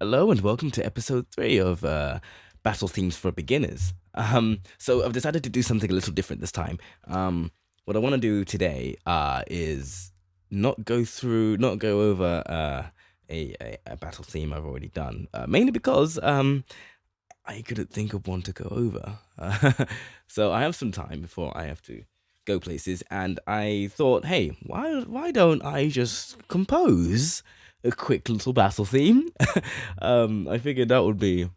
Hello and welcome to episode 3 of Battle Themes for Beginners. So I've decided to do something a little different this time. What I want to do today is not go over a battle theme I've already done, mainly because I couldn't think of one to go over. So I have some time before I have to go places, and I thought, hey, why don't I just compose a quick little battle theme? I figured that would be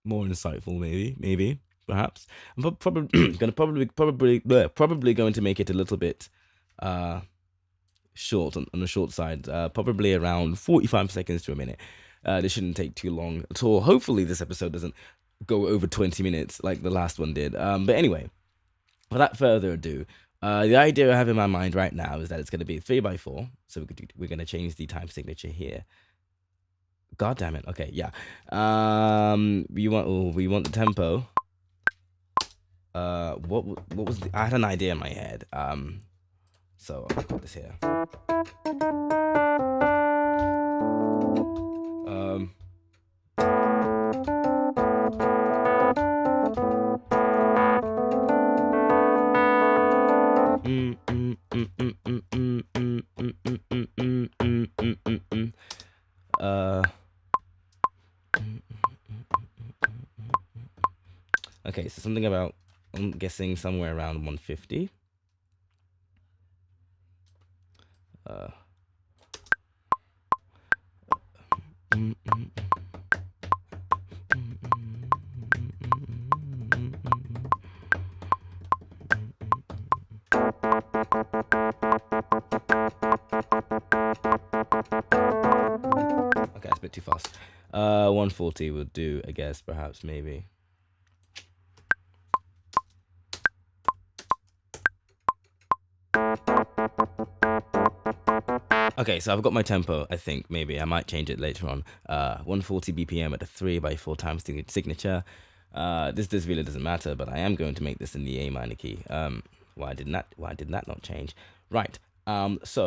more insightful, maybe, perhaps. I'm probably gonna probably going to make it a little bit uh short on the short side, probably around 45 seconds to a minute. This shouldn't take too long at all. Hopefully, this episode doesn't go over 20 minutes like the last one did. But anyway, without further ado, the idea I have in my mind right now is that it's going to be 3x4. So we're going to change the time signature here. God damn it. Okay, yeah. We want the tempo. What was I had an idea in my head. So I'll put this here. Um. Okay, so something about, I'm guessing somewhere around 150. Okay, that's a bit too fast. 140 would do, I guess, perhaps, maybe. Okay, so I've got my tempo, I think, maybe. I might change it later on. 140 BPM at a 3x4 time signature. This really doesn't matter, but I am going to make this in the A minor key. Why did that not change? Right. Let's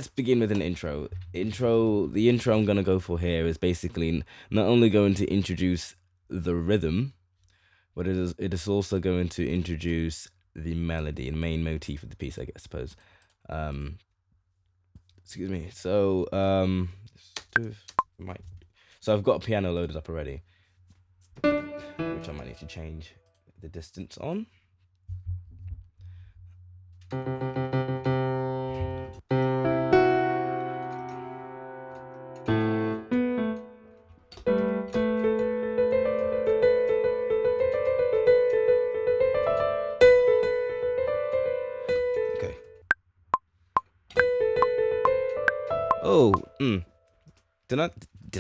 begin with an intro. The intro I'm gonna go for here is basically not only going to introduce the rhythm, but it is also going to introduce the melody and main motif of the piece, I suppose. Excuse me. So so I've got a piano loaded up already, which I might need to change the distance on. Okay. Oh, did I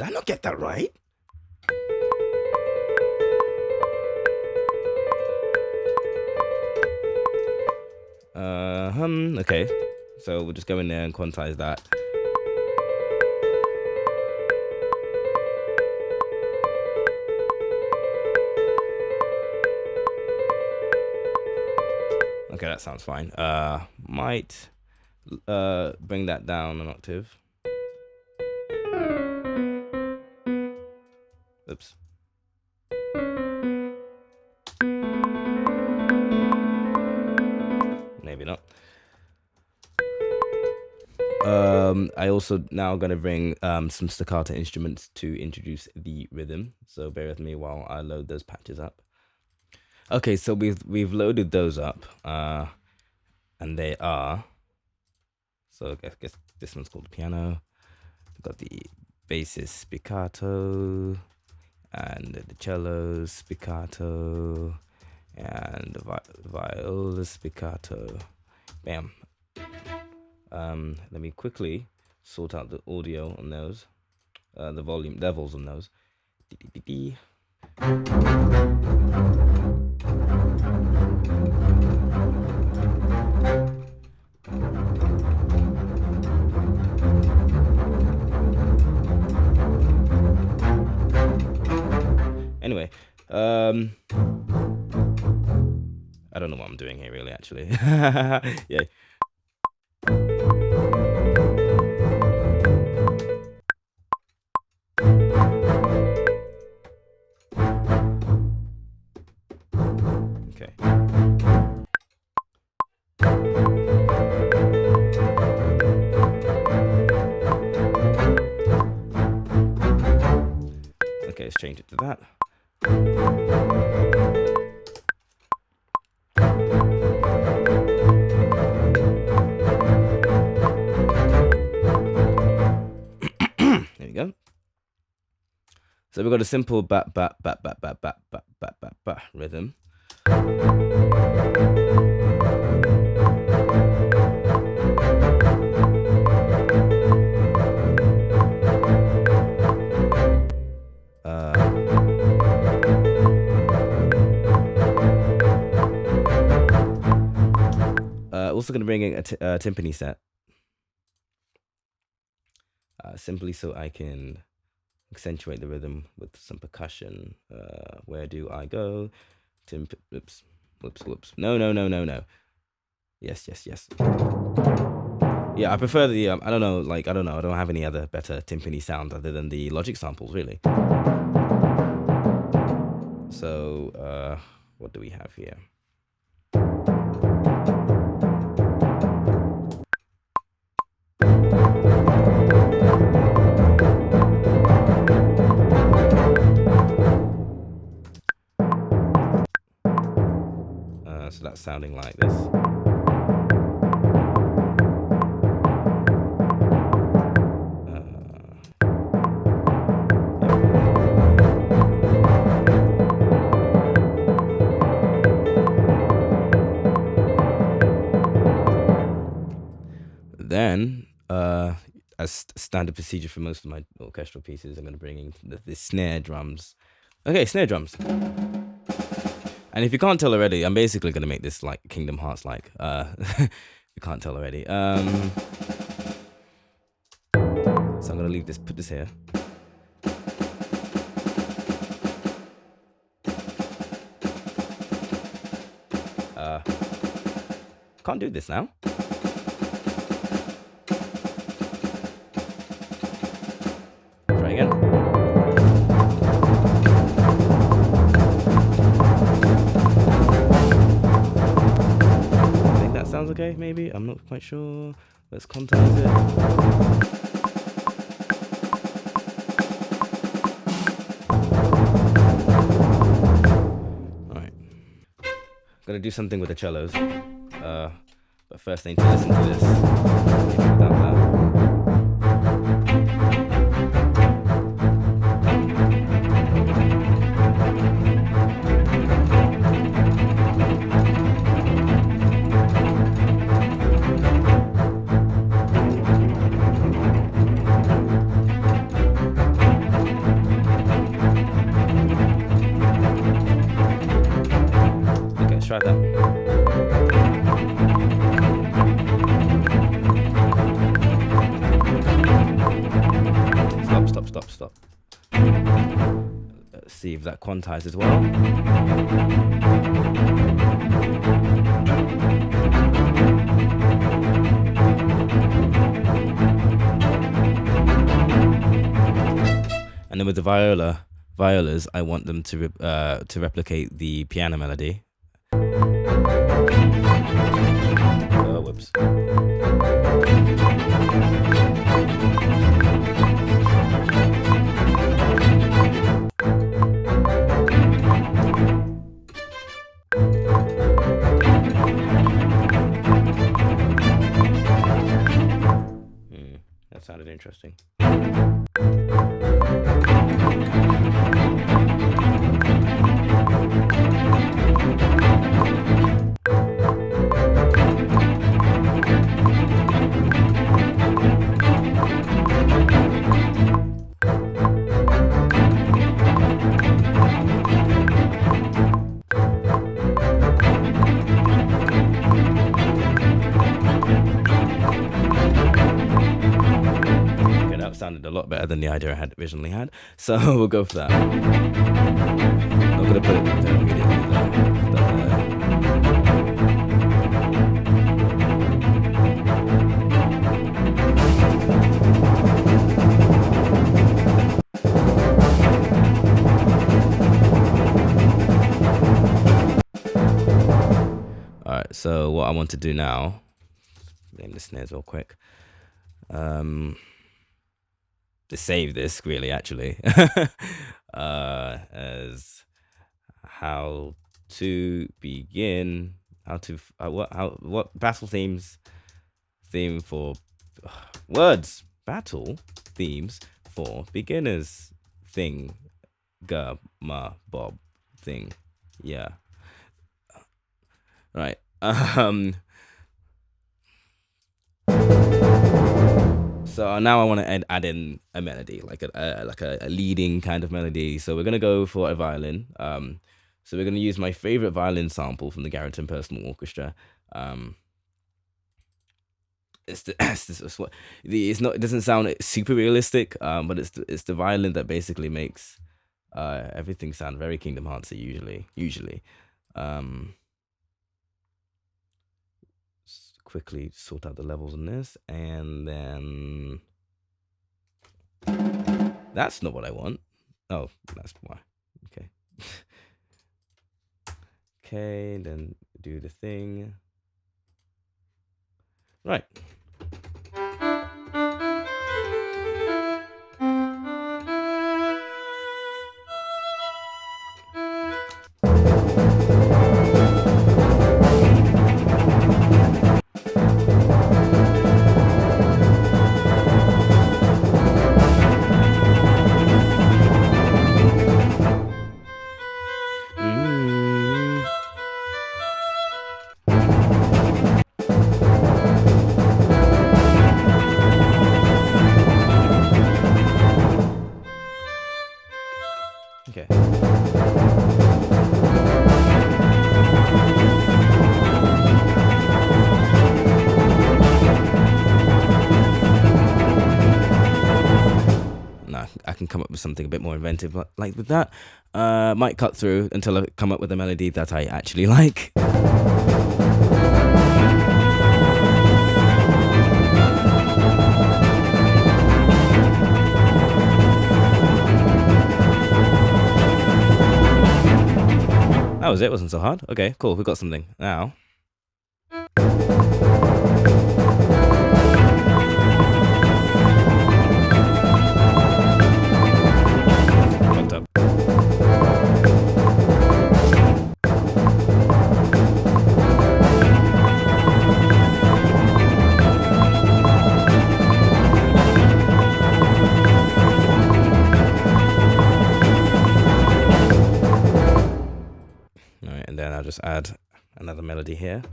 not get that right? Okay. So we'll just go in there and quantize that. Okay, that sounds fine. Might bring that down an octave. Oops. Maybe not. I also now gonna bring some staccato instruments to introduce the rhythm. So bear with me while I load those patches up. Okay, so we've loaded those up, and they are. So I guess this one's called the piano. We've got the basses spiccato, and the cello spiccato, and the viola spiccato. Bam. Let me quickly sort out the audio on those, the volume levels on those. Anyway, I don't know what I'm doing here really, actually. Yeah. let's change it to that. There we go. So we've got a simple bat bat bat bat bat bat bat bat bat bat rhythm. Also going to bring in a timpani set, simply so I can accentuate the rhythm with some percussion. Where do I go? Oops. No. Yes. Yeah, I prefer the I don't know. I don't have any other better timpani sound other than the Logic samples, really. So what do we have here? So that's sounding like this. Then, as standard procedure for most of my orchestral pieces, I'm going to bring in the snare drums. Okay, snare drums. And if you can't tell already, I'm basically going to make this like Kingdom Hearts like. If you can't tell already. So I'm going to leave this, put this here. Can't do this now. Try again. I think that sounds okay, maybe. I'm not quite sure. Let's quantize it. Alright. I'm gonna do something with the cellos. But first I need to listen to this. Without that. Okay, let's try that. Stop. Let's see if that quantizes as well. And then with the violas, I want them to replicate the piano melody. Oh, whoops. That sounded interesting. Sounded a lot better than the idea I had originally had, so we'll go for that. Not gonna put it immediately Alright, so what I want to do now, name the snares real quick. To save this, really, actually. as how to begin, what battle theme for words, battle themes for beginners thing, ma bob thing, yeah, right. So now I want to add in a melody, like a leading kind of melody. So we're gonna go for a violin. So we're gonna use my favorite violin sample from the Garrington Personal Orchestra. It's not. It doesn't sound super realistic. But it's the violin that basically makes everything sound very Kingdom Heartsy. Usually. Quickly sort out the levels on this, and then that's not what I want. Oh, that's why. Okay. Okay, then do the thing. Right. Okay. Nah, I can come up with something a bit more inventive like with that. Might cut through until I come up with a melody that I actually like. That was it. Wasn't so hard. Okay, cool. We got something now. Fucked up. Alright, and then I'll just add another melody here.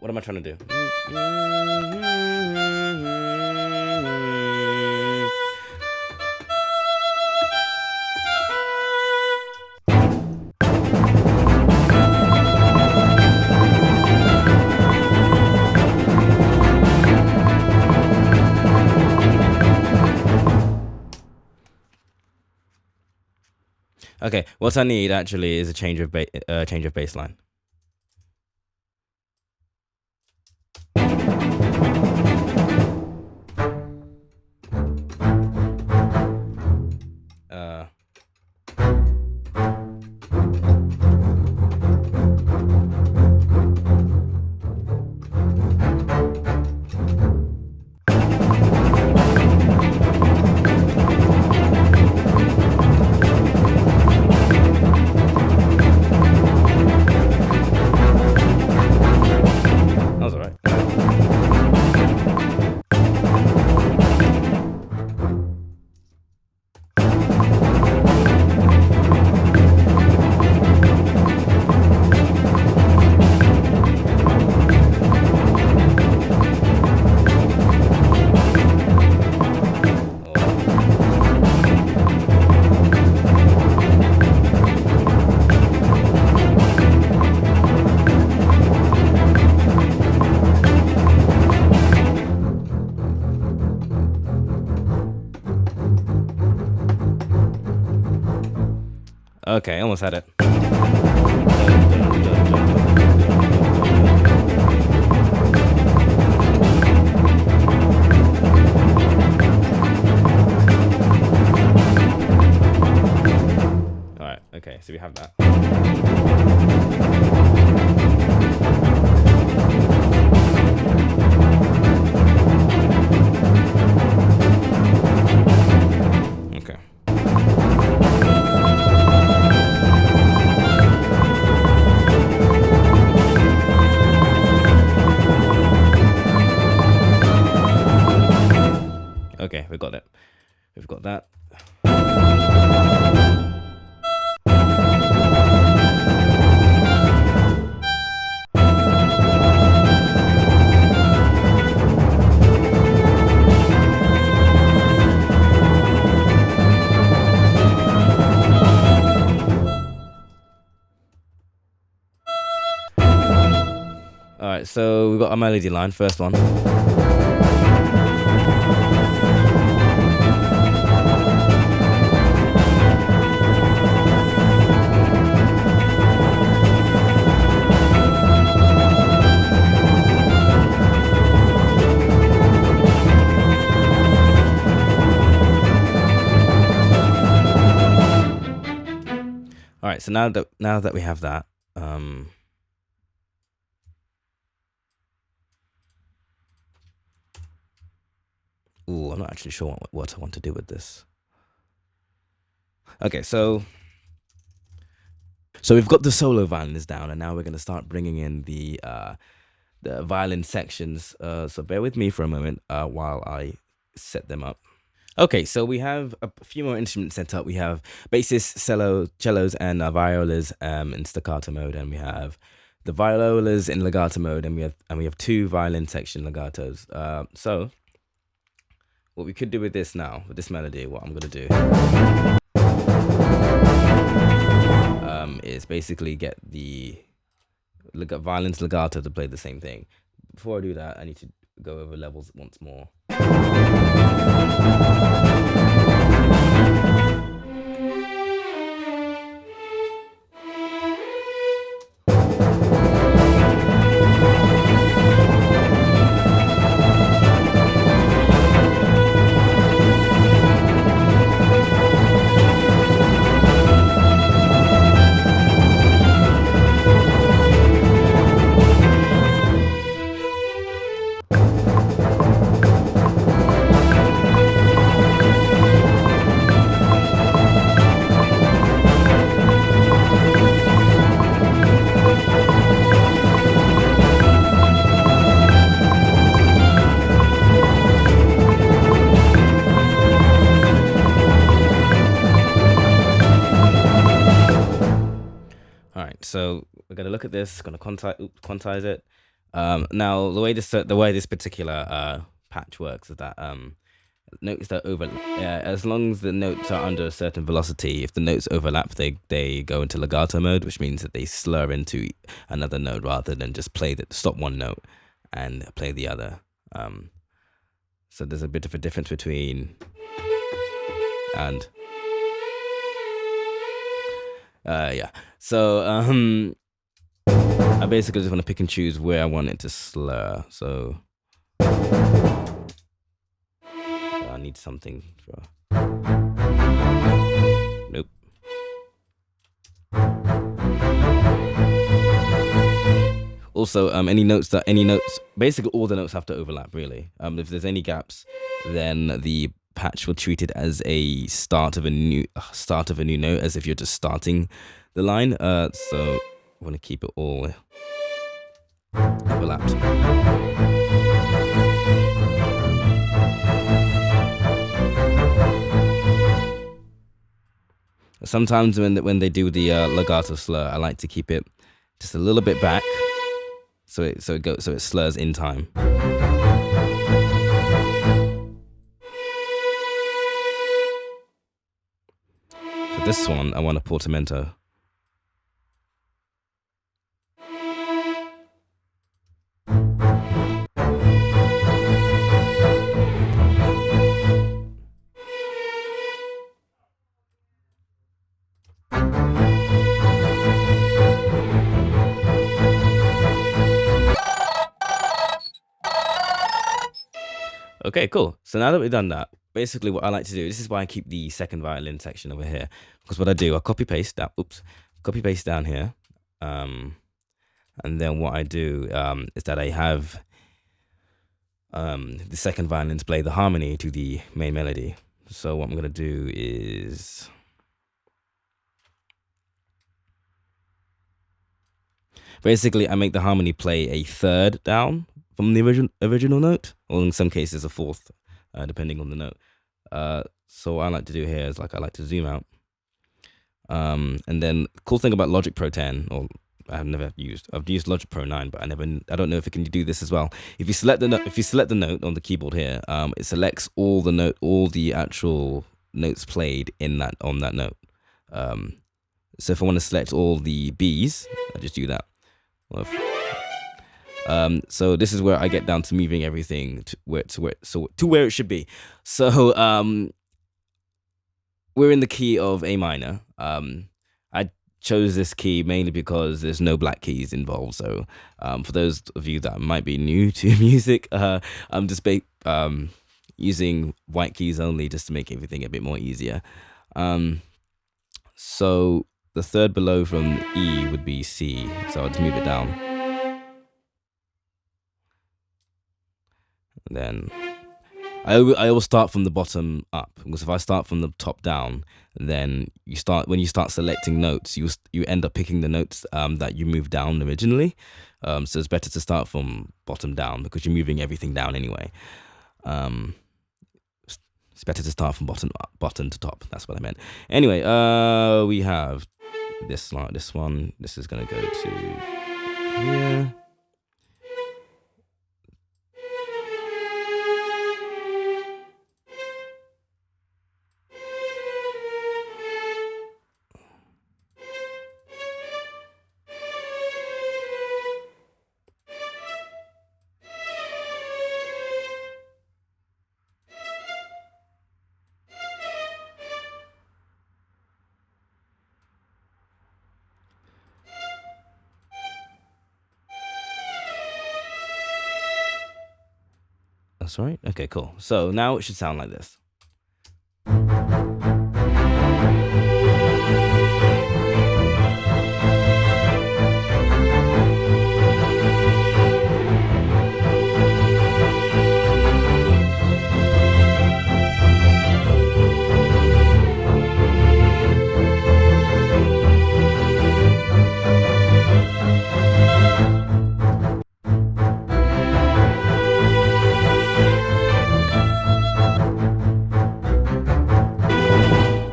What am I trying to do? Okay, what I need actually is a change of bass line. Okay, almost had it. All right. Okay, so we have that. Okay. Okay, we got it. We've got that. All right, so we've got a melody line, first one. All right, so now that we have that, ooh, I'm not actually sure what I want to do with this. Okay, so we've got the solo violins down, and now we're gonna start bringing in the violin sections. So bear with me for a moment while I set them up. Okay, so we have a few more instruments set up. We have basses, cellos, and violas in staccato mode, and we have the violas in legato mode, and we have two violin section legatos. So what we could do with this now, with this melody, what I'm gonna do is basically get the violins legato to play the same thing. Before I do that, I need to go over levels once more. So we're gonna look at this, gonna quantize it. Now the way this particular patch works is that notes that overlap, as long as the notes are under a certain velocity, if the notes overlap, they go into legato mode, which means that they slur into another note rather than just stop one note and play the other. So there's a bit of a difference between and. Yeah. So I basically just want to pick and choose where I want it to slur. So I need something for. Nope. Also, any notes, basically all the notes have to overlap, really. If there's any gaps, then the patch will treat it as a start of a new note, as if you're just starting the line. So I want to keep it all overlapped. Sometimes when they do the legato slur, I like to keep it just a little bit back, so it slurs in time. For this one, I want a portamento. Okay, cool. So now that we've done that, basically what I like to do, this is why I keep the second violin section over here. Because what I do, I copy paste that, copy paste down here. And then what I do is that I have the second violins play the harmony to the main melody. So what I'm gonna do is basically I make the harmony play a third down from the original note, or in some cases a fourth, depending on the note. So what I like to do here is I like to zoom out. And then cool thing about Logic Pro 10, or I've used Logic Pro 9, but I don't know if it can do this as well. If you select the note on the keyboard here, it selects all the actual notes played on that note. So if I want to select all the B's, I just do that. So this is where I get down to moving everything to where it should be. So we're in the key of A minor. I chose this key mainly because there's no black keys involved. So for those of you that might be new to music, I'm just using white keys only just to make everything a bit more easier. So the third below from E would be C. So I'll just move it down. And then I always start from the bottom up, because if I start from the top down, then when you start selecting notes, you end up picking the notes that you moved down originally. So it's better to start from bottom down because you're moving everything down anyway. It's better to start from bottom to top. That's what I meant. Anyway, we have this one. This is gonna go to here. That's right. Okay, cool. So now it should sound like this.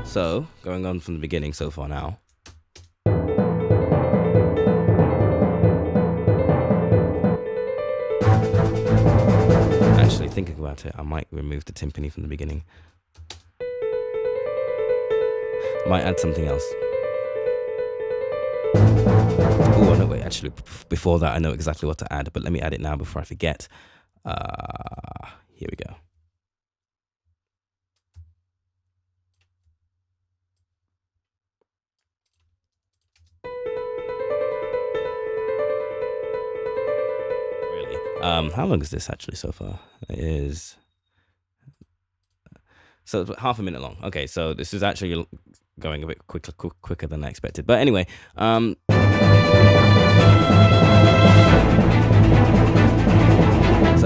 So, going on from the beginning so far now. Actually, thinking about it, I might remove the timpani from the beginning. Might add something else. Oh, no, wait, actually, before that, I know exactly what to add, but let me add it now before I forget. Here we go. How long is this actually so far? It is so half a minute long. Okay, so this is actually going a bit quicker than I expected. But anyway, so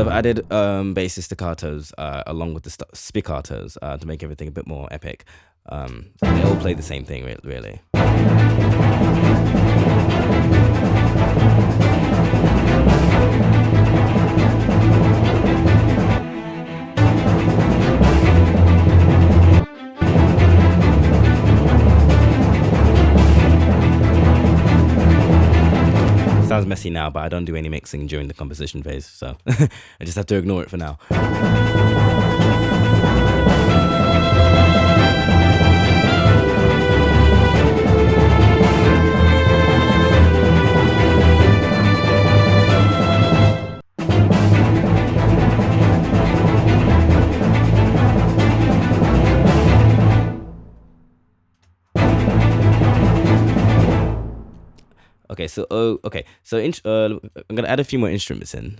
I've added bass staccatos along with the spiccatos to make everything a bit more epic. They all play the same thing, really. Sounds messy now, but I don't do any mixing during the composition phase, so I just have to ignore it for now. Okay, so I'm gonna add a few more instruments in.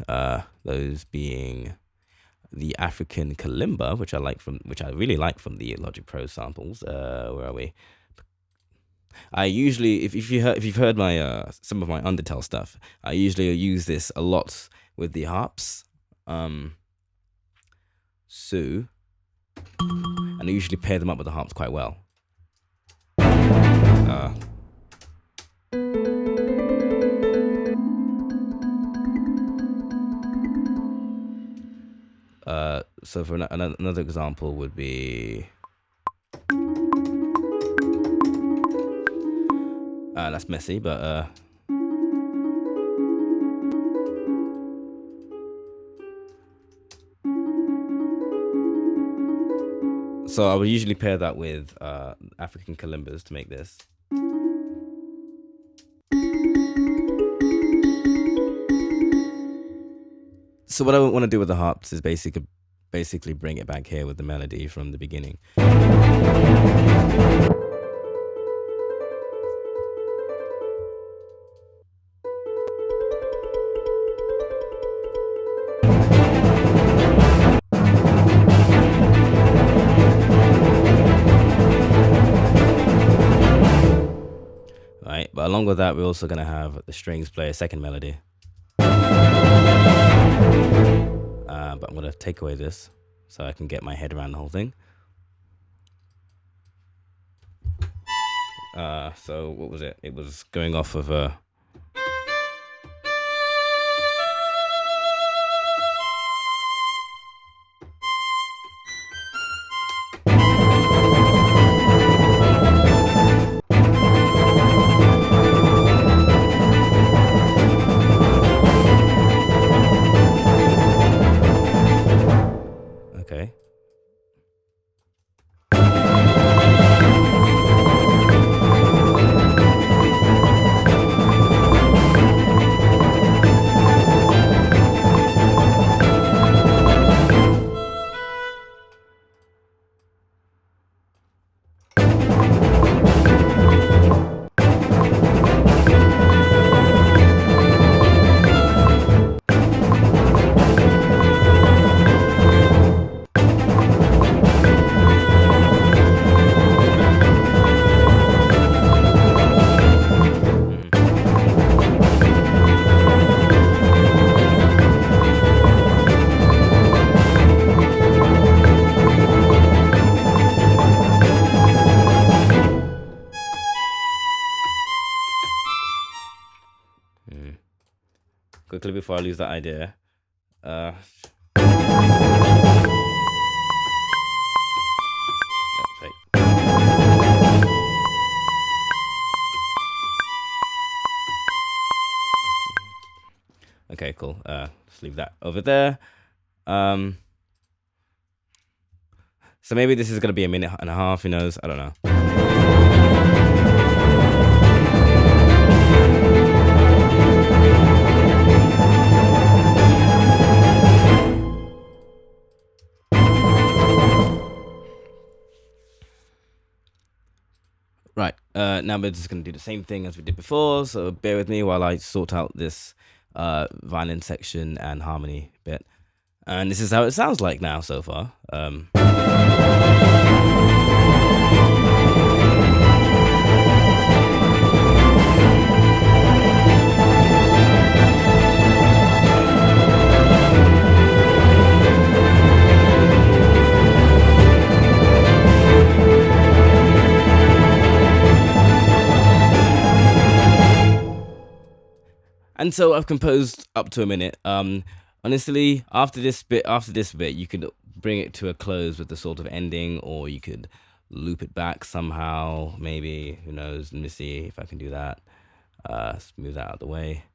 Those being the African kalimba, which I really like from the Logic Pro samples. Where are we? I usually, if you've heard my some of my Undertale stuff, I usually use this a lot with the harps. So, and I usually pair them up with the harps quite well. So for another example would be, that's messy, but so I would usually pair that with African kalimbas to make this. So what I want to do with the harps is basically bring it back here with the melody from the beginning. Right, but along with that, we're also going to have the strings play a second melody. But I'm going to take away this so I can get my head around the whole thing. So what was it? It was going off of a... Okay. Quickly before I lose that idea. Okay, cool. Let's leave that over there. So maybe this is gonna be a minute and a half, who knows? I don't know. Right, now we're just going to do the same thing as we did before, so bear with me while I sort out this violin section and harmony bit. And this is how it sounds like now so far. And so I've composed up to a minute. Honestly, after this bit, you could bring it to a close with the sort of ending, or you could loop it back somehow. Maybe, who knows? Let me see if I can do that. Let's move that out of the way.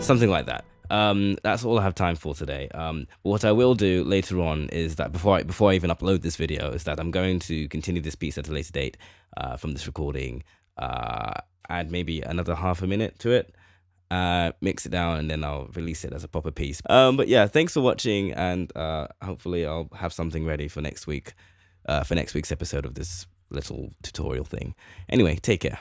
Something like that. That's all I have time for today. What I will do later on is that before I even upload this video, is that I'm going to continue this piece at a later date from this recording, add maybe another half a minute to it, mix it down, and then I'll release it as a proper piece. But yeah, thanks for watching, and hopefully I'll have something ready for next week, for next week's episode of this little tutorial thing. Anyway, take care.